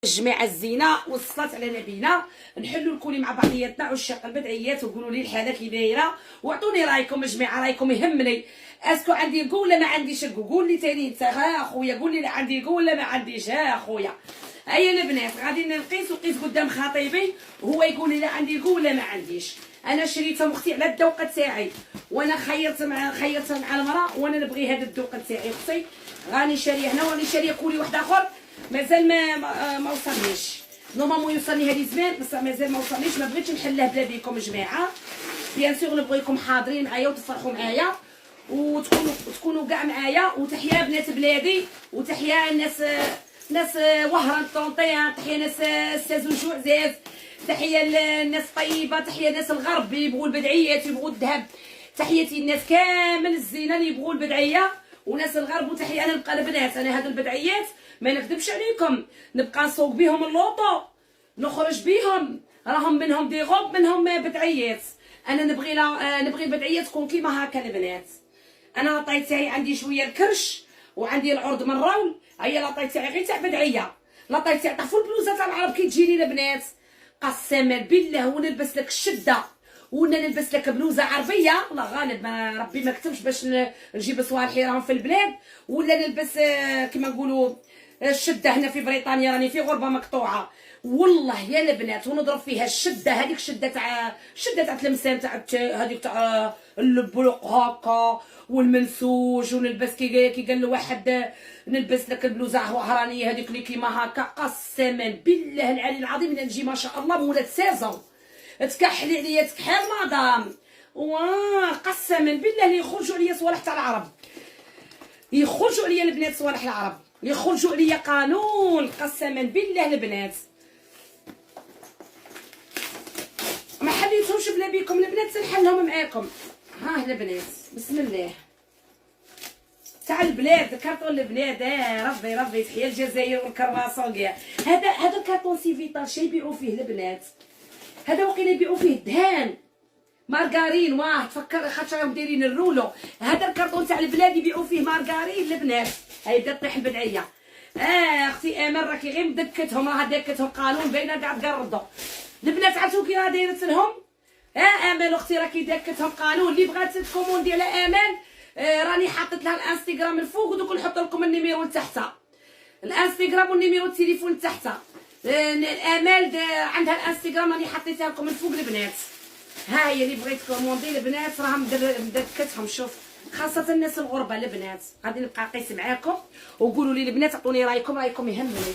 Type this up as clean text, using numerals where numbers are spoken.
جماعه الزينه والصلاه على نبينا. نحلوا الكل مع بعضياتنا عشاق البدعيات وقولوا لي الحاله كي دايره واعطوني رايكم جماعه. رايكم يهمني. اسكو عندي نقول ولا ما عنديش نقول؟ قول لي ثاني انت اخويا، قول لي عندي نقول ولا ما عنديش. ها اخويا ايا البنات غادي نقيس قدام خطيبي وهو يقول لي لا عندي نقول ولا ما عنديش. انا شريتهم اختي على الذوق تاعي، وانا خيرت مع المراه، وانا نبغي هذا الذوق تاعي اختي. راني شاريه هنا وراني شاريه كولي واحد اخر مازال ما وصلنيش. نورمالمون يوصلني هذه زمان بس مازال ما وصلنيش. ما بغيتش نحله بلا بيكم جماعه. بيان سور نبغيكم حاضرين معايا وتفرحوا معايا وتكونوا كاع معايا. وتحيا بنات بلادي وتحيا ناس وهران طونطيان، تحيا ناس السازوجو عزاز، تحيه الناس طيبه، تحيه ناس الغرب اللي يبغوا البدعيات يبغوا الذهب، تحياتي الناس كامل الزينه اللي يبغوا البدعيه وناس الغرب. وتحيه انا نبقى البنات انا هاد البدعيات ما نكذبش عليكم نبقى نسوق بهم اللوطو نخرج بهم، راهم منهم دي غوب منهم بدعيات. انا نبغي البدعيه تكون كيما هكا البنات. انا لاطاي تاعي عندي شويه الكرش وعندي العرض من الرول. هيا لاطاي تاعي غير تاع بدعيه. لاطاي تاعي طفوا البلوزه تاع العرب كي تجيني البنات قسما بالله ونلبس لك الشده ونلبس لك بلوزه عربيه. الله غالب ما ربي ما كتبش باش نجيب صوالحي راهم في البلاد، ولا نلبس كما نقولوا الشده. هنا في بريطانيا راني في غربه مقطوعه والله يا البنات ونضرب فيها الشده. هذيك الشده تاع تلمسان تاع هذيك تاع البلوق هكا والمنسوج. ونلبس كي قال له واحد نلبس لك البلوزه وهرانيه هذيك اللي كيما هكا. قسما بالله العلي العظيم نجي ما شاء الله مولات سازون تكحلي عليا تكحل مدام. واه قسما بالله اللي يخرجوا عليا صوالح تاع العرب، يخرجوا عليا البنات صوالح العرب، يخرجوا عليا قانون. قسما بالله البنات ما حليتهمش بلا بيكم البنات نحلهم معاكم. ها البنات بسم الله تاع البلاد كارطون البلاد. ربي تحيا الجزائر والكراسون كاع. هذا كارطون سيفيتال شي يبيعوا فيه البنات. هذا وقيلا يبيعوا فيه دهان مارغارين. واه تفكر خاطرهم دايرين الرولو. هذا الكارطون تاع البلاد يبيعوا فيه مارغارين البنات. هاي بدات طيح البدعيه. اختي امل راكي غير مدكتهم، راه داكتهم قانون باينه كاع تقردوا البنات. عرفتوا كي راه دايرت لهم امل اختي راكي داكتهم قانون. اللي بغات تكوموندي على امل راني حاطت لها الانستغرام الفوق ودوك نحط لكم النيميرو لتحت، الانستغرام والنيميرو التليفون لتحت. الامال عندها الانستغرام راني حطيتها لكم من فوق البنات. ها هي اللي بغيت كوموندي البنات راه مدكتهم. شوف خاصه الناس الغربه البنات غادي نبقى نقيس معاكم وقولوا لي البنات عطوني رايكم يهمني.